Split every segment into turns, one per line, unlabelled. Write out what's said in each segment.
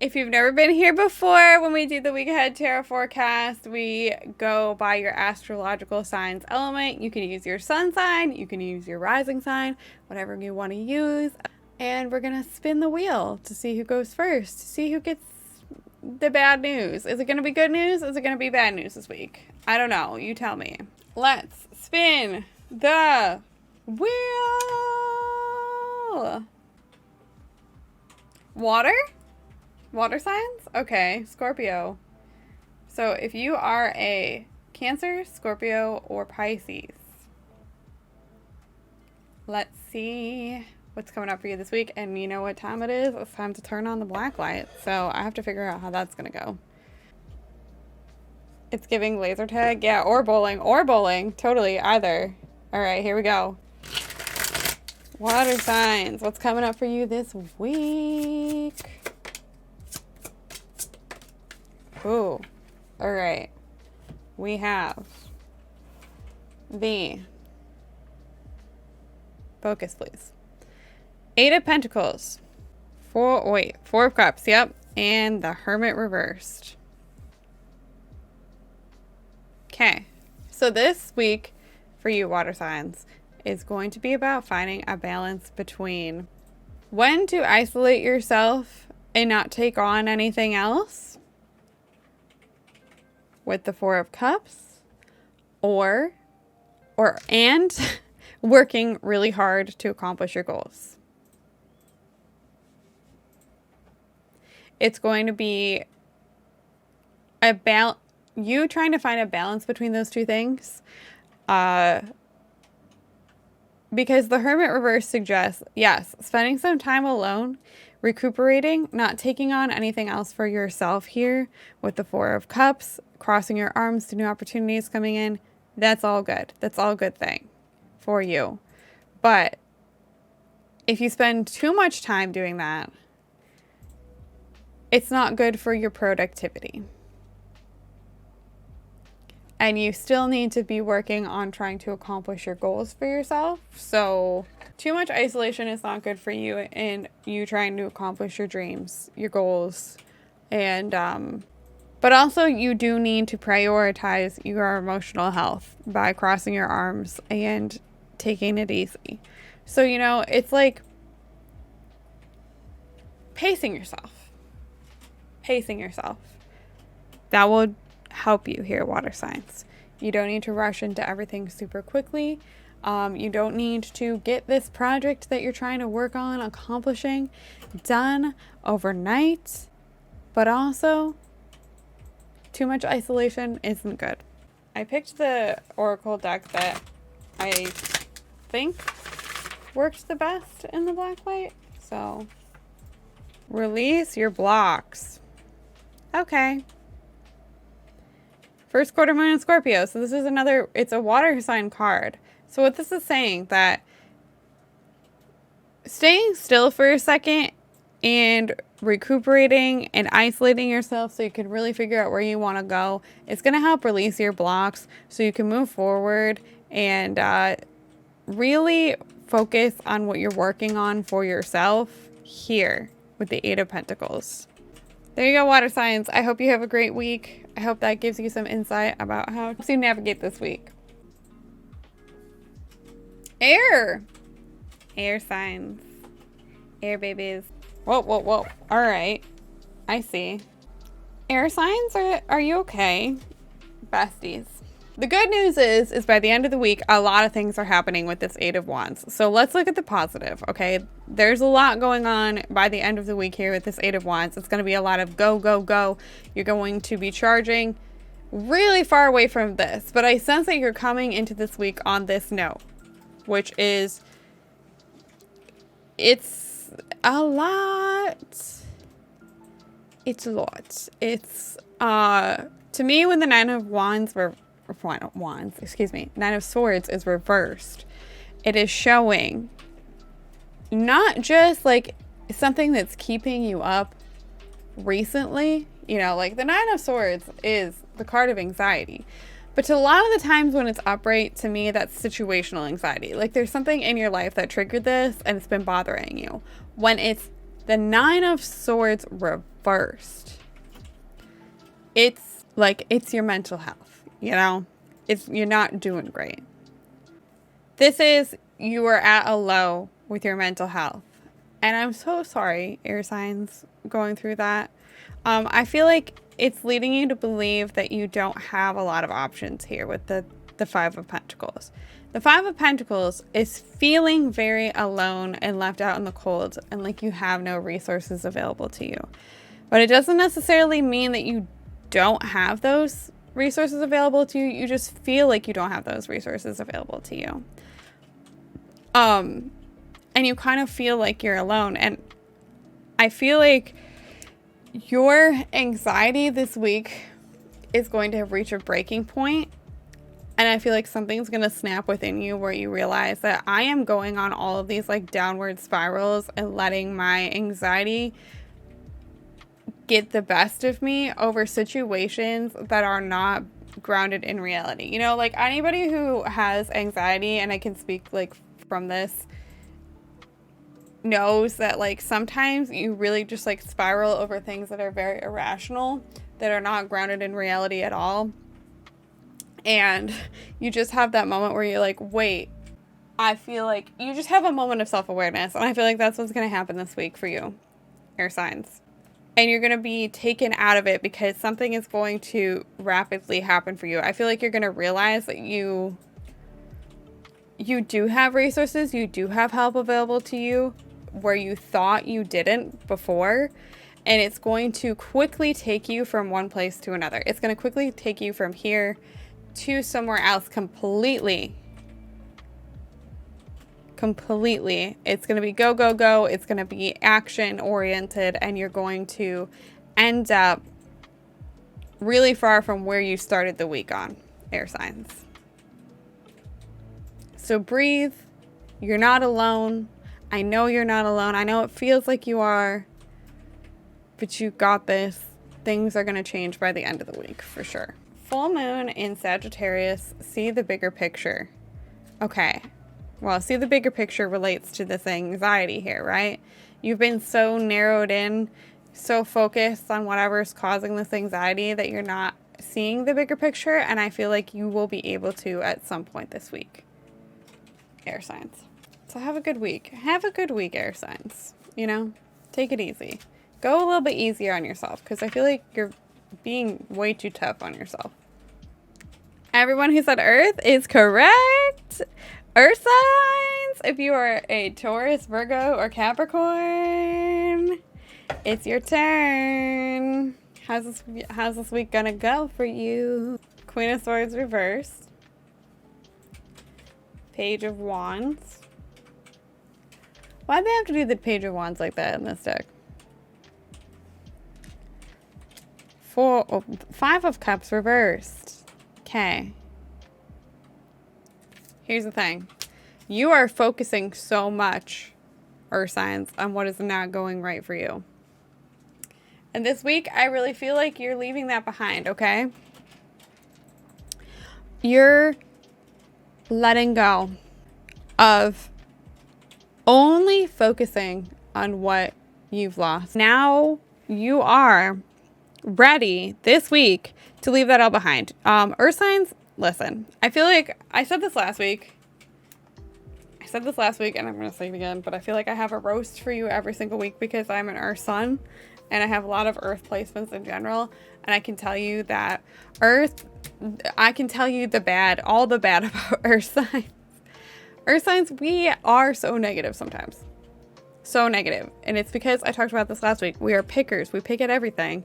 If you've never been here before, when we do the week ahead tarot forecast, we go by your astrological signs element. You can use your sun sign, you can use your rising sign, whatever you want to use. And we're going to spin the wheel to see who goes first, to see who gets the bad news. Is it going to be good news? Is it going to be bad news this week? I don't know. You tell me. Let's spin the wheel. Water? Water signs? Okay, Scorpio. So if you are a Cancer, Scorpio, or Pisces, let's see what's coming up for you this week. And you know what time it is? It's time to turn on the black light. So I have to figure out how that's going to go. It's giving laser tag. Yeah, or bowling. Or bowling. Totally, either. All right, here we go. Water signs. What's coming up for you this week? Ooh. All right. We have the... Focus, please. Eight of Pentacles. Four of Cups. Yep. And the Hermit reversed. Okay. So this week for you water signs is going to be about finding a balance between when to isolate yourself and not take on anything else with the Four of Cups, and working really hard to accomplish your goals. It's going to be about you trying to find a balance between those two things. Because the Hermit reverse suggests, yes, spending some time alone, recuperating, not taking on anything else for yourself here with the Four of Cups, crossing your arms to new opportunities coming in. That's all good. That's all a good thing for you. But if you spend too much time doing that, it's not good for your productivity. And you still need to be working on trying to accomplish your goals for yourself. So too much isolation is not good for you and you trying to accomplish your dreams, your goals. And, but also you do need to prioritize your emotional health by crossing your arms and taking it easy. So, you know, it's like pacing yourself. Pacing yourself. That will help you here, water signs. You don't need to rush into everything super quickly. You don't need to get this project that you're trying to work on accomplishing done overnight. But also, too much isolation isn't good. I picked the Oracle deck that I think worked the best in the black light. So, release your blocks. Okay. First quarter moon in Scorpio. So this is another, it's a water sign card. So what this is saying that staying still for a second and recuperating and isolating yourself so you can really figure out where you want to go, it's going to help release your blocks so you can move forward and really focus on what you're working on for yourself here with the Eight of Pentacles. There you go, water signs. I hope you have a great week. I hope that gives you some insight about how to navigate this week. Air. Air signs. Air babies. Whoa, whoa, whoa. All right. I see. Air signs, are you okay? Besties. The good news is by the end of the week, a lot of things are happening with this Eight of Wands. So let's look at the positive, okay? There's a lot going on by the end of the week here with this Eight of Wands. It's going to be a lot of go, go, go. You're going to be charging really far away from this. But I sense that you're coming into this week on this note, which is, it's a lot. It's a lot. It's, to me, when the Nine of Wands were... Nine of Swords is reversed. It is showing not just like something that's keeping you up recently, you know, like the Nine of Swords is the card of anxiety. But to a lot of the times when it's upright, to me, that's situational anxiety. Like there's something in your life that triggered this and it's been bothering you. When it's the Nine of Swords reversed, first, it's like, it's your mental health, you know? You're not doing great. This is, you are at a low with your mental health. And I'm so sorry, air signs, going through that. I feel like it's leading you to believe that you don't have a lot of options here with the Five of Pentacles. The Five of Pentacles is feeling very alone and left out in the cold, and like you have no resources available to you. But it doesn't necessarily mean that you don't have those resources available to you. You just feel like you don't have those resources available to you. And you kind of feel like you're alone. And I feel like your anxiety this week is going to reach a breaking point. And I feel like something's going to snap within you where you realize that I am going on all of these like downward spirals and letting my anxiety get the best of me over situations that are not grounded in reality. You know, like anybody who has anxiety, and I can speak like from this, knows that like sometimes you really just like spiral over things that are very irrational, that are not grounded in reality at all. And you just have that moment where you're like, wait, I feel like you just have a moment of self-awareness. And I feel like that's what's going to happen this week for you, air signs. And you're going to be taken out of it because something is going to rapidly happen for you. I feel like you're going to realize that you do have resources. You do have help available to you where you thought you didn't before. And it's going to quickly take you from one place to another. It's going to quickly take you from here to somewhere else completely. It's going to be go, go, go. It's going to be action oriented, and you're going to end up really far from where you started the week on, air signs. So breathe. You're not alone. I know you're not alone. I know it feels like you are, but you got this. Things are going to change by the end of the week for sure. Full moon in Sagittarius. See the bigger picture. Okay. Well, see the bigger picture relates to this anxiety here, right? You've been so narrowed in, so focused on whatever's causing this anxiety that you're not seeing the bigger picture. And I feel like you will be able to at some point this week. Air signs. So have a good week. Have a good week, air signs. You know, take it easy. Go a little bit easier on yourself because I feel like you're being way too tough on yourself. Everyone who said Earth is correct. Earth signs, if you are a Taurus, Virgo, or Capricorn, it's your turn. How's this week gonna go for you? Queen of Swords reversed. Page of Wands. Why'd they have to do the Page of Wands like that in this deck? Five of Cups reversed. Okay. Here's the thing. You are focusing so much, Earth signs, on what is not going right for you. And this week, I really feel like you're leaving that behind, okay? You're letting go of only focusing on what you've lost. Now you are ready this week to leave that all behind. Earth signs, listen, I feel like I said this last week. And I'm going to say it again, but I feel like I have a roast for you every single week because I'm an Earth sun and I have a lot of Earth placements in general. And I can tell you that I can tell you all the bad about Earth signs. Earth signs, we are so negative sometimes. So negative. And it's because I talked about this last week. We are pickers. We pick at everything.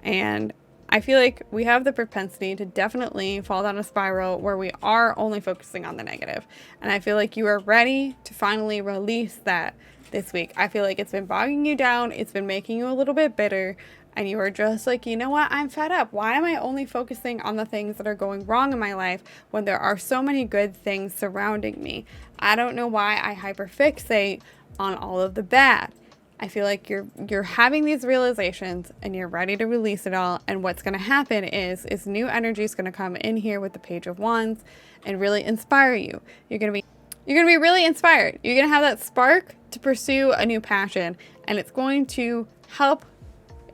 And I feel like we have the propensity to definitely fall down a spiral where we are only focusing on the negative. And I feel like you are ready to finally release that this week. I feel like it's been bogging you down. It's been making you a little bit bitter. And you are just like, you know what? I'm fed up. Why am I only focusing on the things that are going wrong in my life when there are so many good things surrounding me? I don't know why I hyperfixate on all of the bad. I feel like you're having these realizations and you're ready to release it all. And what's going to happen is new energy is going to come in here with the Page of Wands and really inspire you. You're going to be really inspired. You're going to have that spark to pursue a new passion, and it's going to help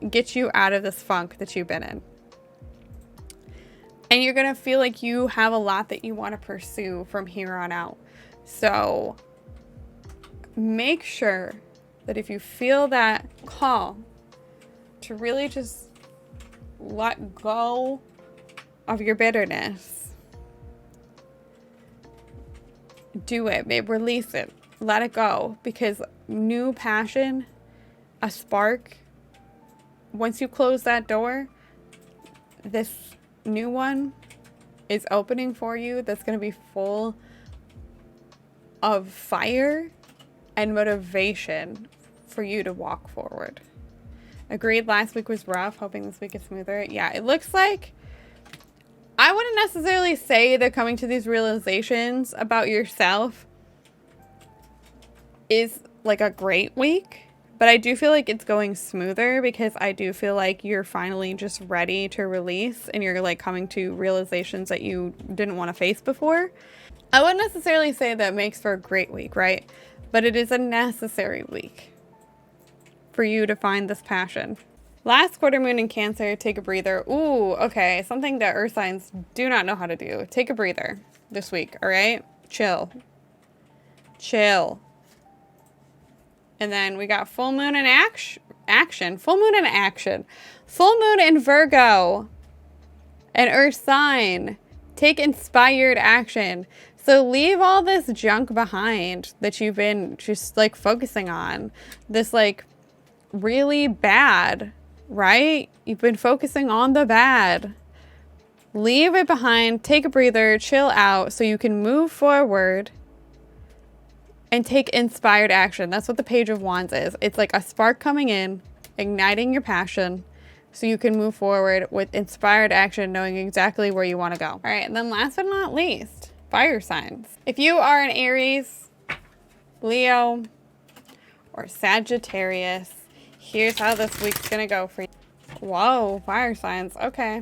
get you out of this funk that you've been in. And you're going to feel like you have a lot that you want to pursue from here on out. So make sure that if you feel that call to really just let go of your bitterness, do it, babe. Release it. Let it go. Because new passion, a spark, once you close that door, this new one is opening for you that's going to be full of fire and motivation for you to walk forward. Agreed, last week was rough. Hoping this week is smoother. Yeah, it looks like I wouldn't necessarily say that coming to these realizations about yourself is like a great week. But I do feel like it's going smoother because I do feel like you're finally just ready to release and you're like coming to realizations that you didn't want to face before. I wouldn't necessarily say that makes for a great week, right? But it is a necessary week for you to find this passion. Last quarter moon in Cancer, take a breather. Ooh, okay. Something that earth signs do not know how to do. Take a breather this week, all right? Chill. Chill. And then we got full moon in action. Full moon in action. Full moon in Virgo. An earth sign. Take inspired action. So leave all this junk behind that you've been just like focusing on. This like really bad, right? You've been focusing on the bad. Leave it behind. Take a breather. Chill out so you can move forward and take inspired action. That's what the Page of Wands is. It's like a spark coming in, igniting your passion, so you can move forward with inspired action, knowing exactly where you want to go. All right, and then last but not least, fire signs. If you are an Aries, Leo, or Sagittarius, here's how this week's gonna go for you. Whoa, fire signs, okay.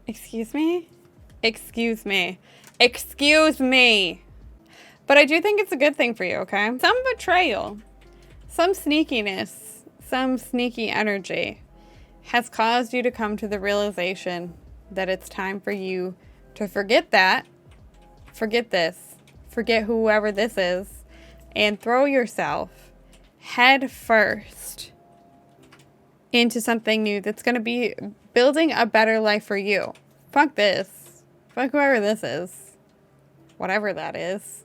Excuse me? Excuse me. Excuse me. But I do think it's a good thing for you, okay? Some betrayal, some sneakiness, some sneaky energy has caused you to come to the realization that it's time for you to forget that, forget this, forget whoever this is, and throw yourself head first into something new that's going to be building a better life for you. Fuck this. Fuck whoever this is. Whatever that is.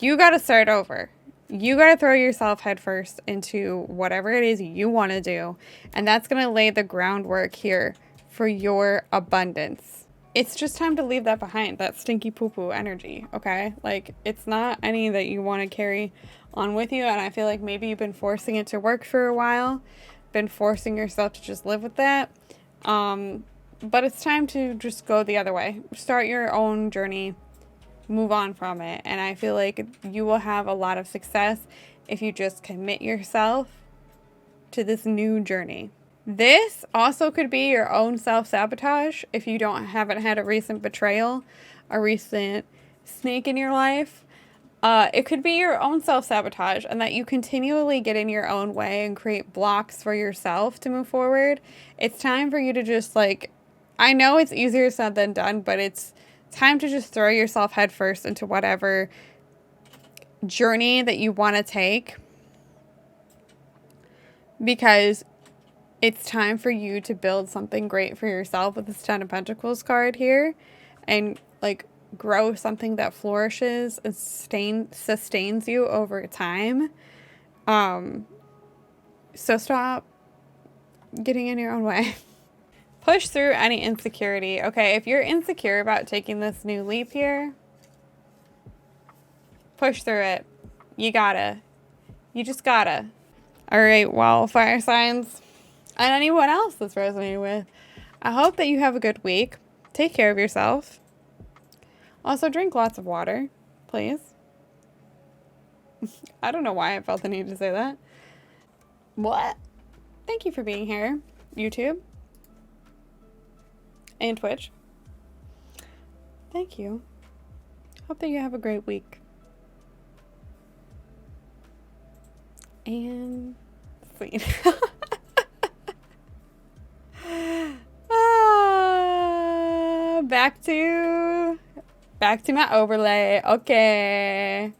You got to start over. You got to throw yourself headfirst into whatever it is you want to do. And that's going to lay the groundwork here for your abundance. It's just time to leave that behind. That stinky poo-poo energy, okay? Like, it's not any that you want to carry on with you. And I feel like maybe you've been forcing it to work for a while. Been forcing yourself to just live with that. But it's time to just go the other way. Start your own journey. Move on from it. And I feel like you will have a lot of success if you just commit yourself to this new journey. This also could be your own self-sabotage if you haven't had a recent betrayal, a recent snake in your life. It could be your own self-sabotage and that you continually get in your own way and create blocks for yourself to move forward. It's time for you to just like, I know it's easier said than done, but it's time to just throw yourself headfirst into whatever journey that you want to take, because it's time for you to build something great for yourself with this 10 of Pentacles card here and like grow something that flourishes and sustains you over time. So stop getting in your own way. Push through any insecurity. Okay, if you're insecure about taking this new leap here, push through it. You gotta. You just gotta. All right, well, fire signs and anyone else that's resonating with, I hope that you have a good week. Take care of yourself. Also, drink lots of water, please. I don't know why I felt the need to say that. What? Thank you for being here, YouTube and Twitch. Thank you. Hope that you have a great week. And sleep. Back to my overlay. Okay.